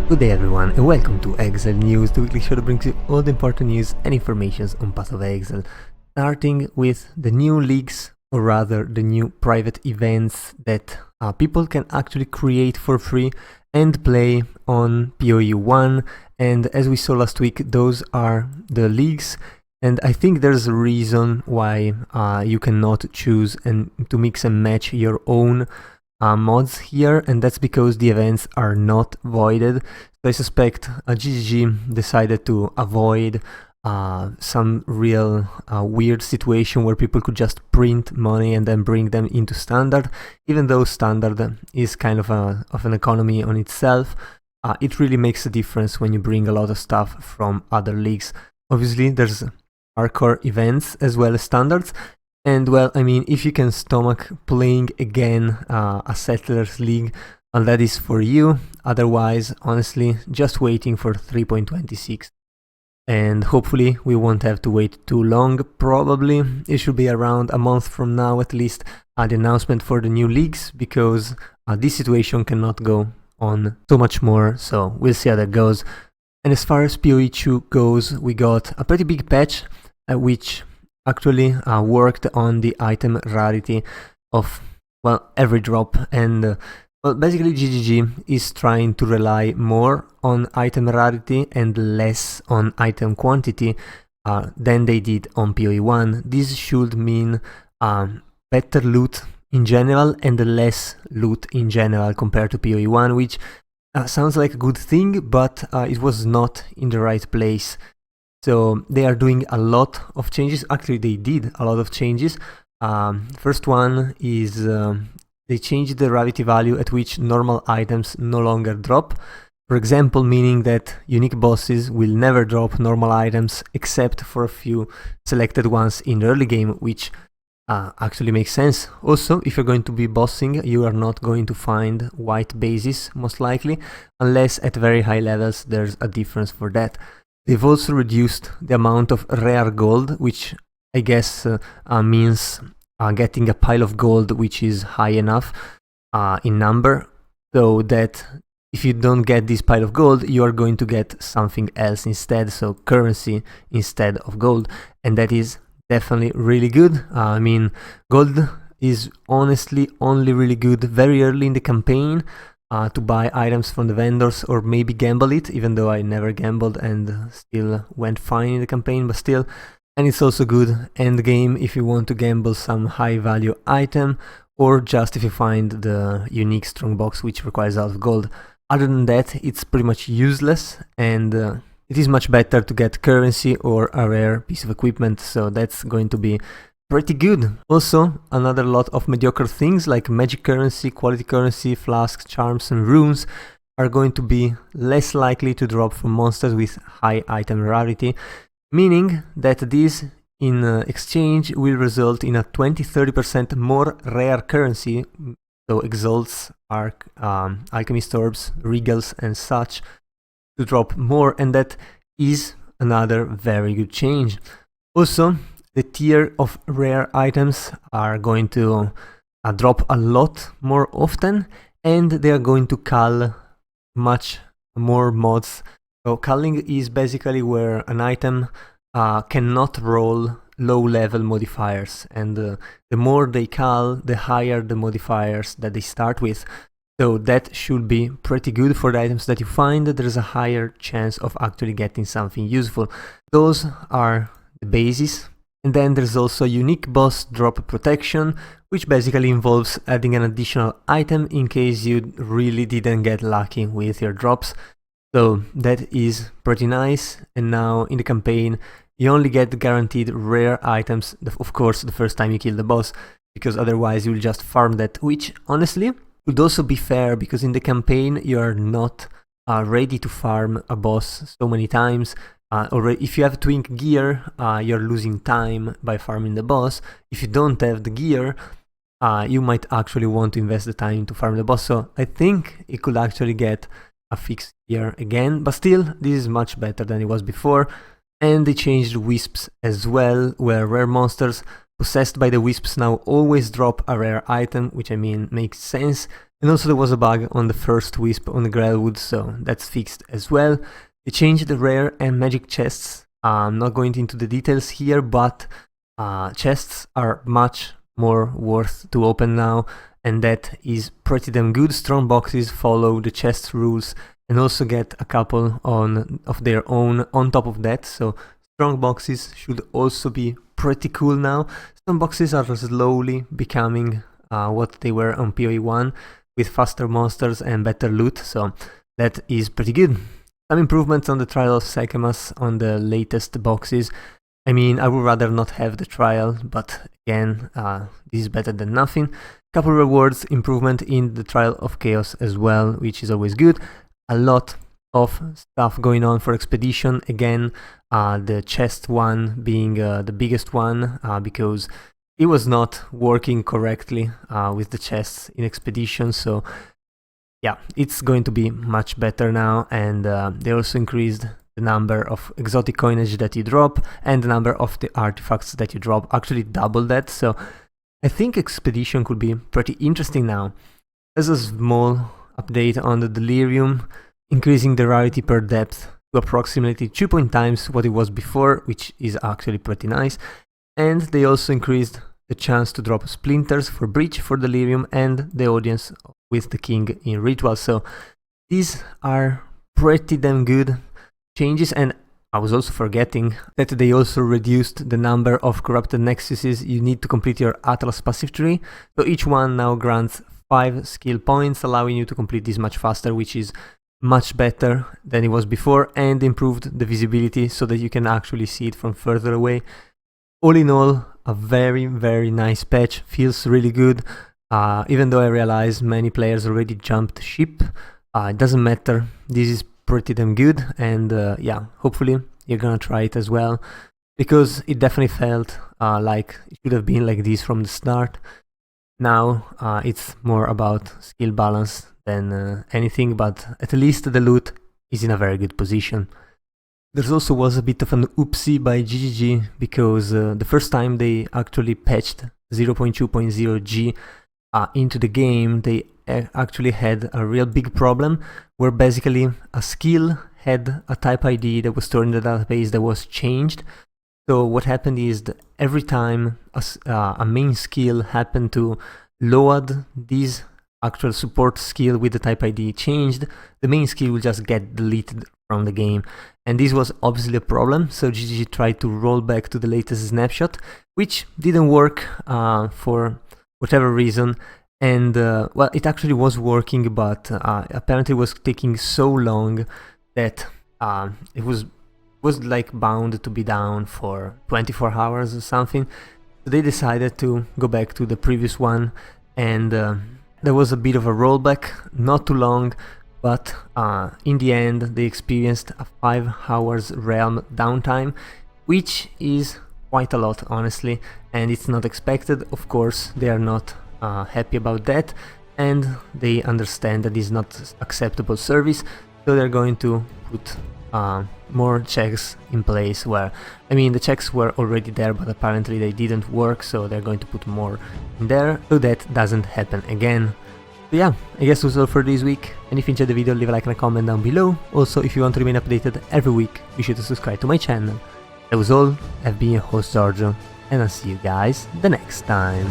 Good day everyone and welcome to Exile News, the weekly show that brings you all the important news and informations on Path of Exile. Starting with the new leagues, or rather the new private events that people can actually create for free and play on PoE1. And as we saw last week, those are the leagues. And I think there's a reason why you cannot choose and to mix and match your own mods here, and that's because the events are not voided. So I suspect GGG decided to avoid some real weird situation where people could just print money and then bring them into standard. Even though standard is kind of an economy on itself, it really makes a difference when you bring a lot of stuff from other leagues. Obviously there's hardcore events as well as standards. And well, I mean, if you can stomach playing again a Settlers League, well, that is for you. Otherwise, honestly, just waiting for 3.26. And hopefully we won't have to wait too long. Probably it should be around a month from now at least, the announcement for the new leagues, because this situation cannot go on so much more. So we'll see how that goes. And as far as PoE2 goes, we got a pretty big patch, which actually worked on the item rarity of, well, every drop. And well, basically GGG is trying to rely more on item rarity and less on item quantity than they did on PoE1. This should mean better loot in general and less loot in general compared to PoE1, which sounds like a good thing, but it was not in the right place. So they are doing a lot of changes. Actually, they did a lot of changes. First one is they changed the rarity value at which normal items no longer drop. For example, meaning that unique bosses will never drop normal items except for a few selected ones in the early game, which actually makes sense. Also, if you're going to be bossing, you are not going to find white bases, most likely, unless at very high levels there's a difference for that. They've also reduced the amount of rare gold, which I guess means getting a pile of gold which is high enough in number, so that if you don't get this pile of gold, you are going to get something else instead, so currency instead of gold, and that is definitely really good. I mean, gold is honestly only really good very early in the campaign, to buy items from the vendors or maybe gamble it, even though I never gambled and still went fine in the campaign, but still. And it's also good end game if you want to gamble some high value item, or just if you find the unique strongbox which requires a lot of gold. Other than that, it's pretty much useless, and it is much better to get currency or a rare piece of equipment, so that's going to be pretty good. Also, another lot of mediocre things like magic currency, quality currency, flasks, charms and runes are going to be less likely to drop from monsters with high item rarity, meaning that this in exchange will result in a 20-30% more rare currency, so exalts, arc, alchemist orbs, regals and such, to drop more, and that is another very good change. Also, the tier of rare items are going to drop a lot more often, and they are going to cull much more mods. So culling is basically where an item cannot roll low level modifiers, and the more they cull, the higher the modifiers that they start with. So that should be pretty good for the items that you find. There's a higher chance of actually getting something useful. Those are the bases. And then there's also unique boss drop protection, which basically involves adding an additional item in case you really didn't get lucky with your drops. So that is pretty nice. And now in the campaign, you only get guaranteed rare items, of course, the first time you kill the boss, because otherwise you'll just farm that, which honestly would also be fair, because in the campaign you're not ready to farm a boss so many times. Already, if you have twink gear, you're losing time by farming the boss. If you don't have the gear, you might actually want to invest the time to farm the boss. So I think it could actually get a fix here again, but still, this is much better than it was before. And they changed wisps as well, where rare monsters possessed by the wisps now always drop a rare item, which I mean makes sense. And also there was a bug on the first wisp on the Grailwood, so that's fixed as well. They changed the rare and magic chests. I'm not going into the details here, but chests are much more worth to open now, and that is pretty damn good. Strong boxes follow the chest rules and also get a couple of their own on top of that, so strong boxes should also be pretty cool now. Strong boxes are slowly becoming what they were on PoE1, with faster monsters and better loot, so that is pretty good. Some improvements on the Trial of Sekemas on the latest boxes. I mean, I would rather not have the trial, but again, this is better than nothing. Couple rewards, improvement in the Trial of Chaos as well, which is always good. A lot of stuff going on for Expedition, again, the chest one being the biggest one, because it was not working correctly with the chests in Expedition, so yeah, it's going to be much better now. And they also increased the number of exotic coinage that you drop and the number of the artifacts that you drop, actually double that, so I think Expedition could be pretty interesting now. There's a small update on the Delirium, increasing the rarity per depth to approximately 2 times what it was before, which is actually pretty nice. And they also increased the chance to drop splinters for Breach, for Delirium, and the audience with the King in Ritual. So these are pretty damn good changes, and I was also forgetting that they also reduced the number of corrupted nexuses you need to complete your Atlas passive tree. So each one now grants 5 skill points, allowing you to complete this much faster, which is much better than it was before, and improved the visibility so that you can actually see it from further away. All in all, a very, very nice patch. Feels really good, even though I realize many players already jumped ship. It doesn't matter, this is pretty damn good, and yeah, hopefully you're gonna try it as well, because it definitely felt like it should have been like this from the start. Now it's more about skill balance than anything, but at least the loot is in a very good position. There also was a bit of an oopsie by GGG, because the first time they actually patched 0.2.0G into the game, they actually had a real big problem, where basically a skill had a type ID that was stored in the database that was changed. So what happened is that every time a main skill happened to load this actual support skill with the type ID changed, the main skill will just get deleted from the game. And this was obviously a problem, so GGG tried to roll back to the latest snapshot, which didn't work for whatever reason. And well, it actually was working, but apparently it was taking so long that it was like bound to be down for 24 hours or something. So they decided to go back to the previous one, and there was a bit of a rollback, not too long, but in the end they experienced a 5 hours realm downtime, which is quite a lot, honestly, and it's not expected. Of course, they are not happy about that, and they understand that this is not acceptable service, so they're going to put more checks in place, where, I mean, the checks were already there, but apparently they didn't work, so they're going to put more in there, so that doesn't happen again. So yeah, I guess that's all for this week, and if you enjoyed the video, leave a like and a comment down below. Also, if you want to remain updated every week, be sure to subscribe to my channel. That was all, I've been your host Giorgio, and I'll see you guys the next time.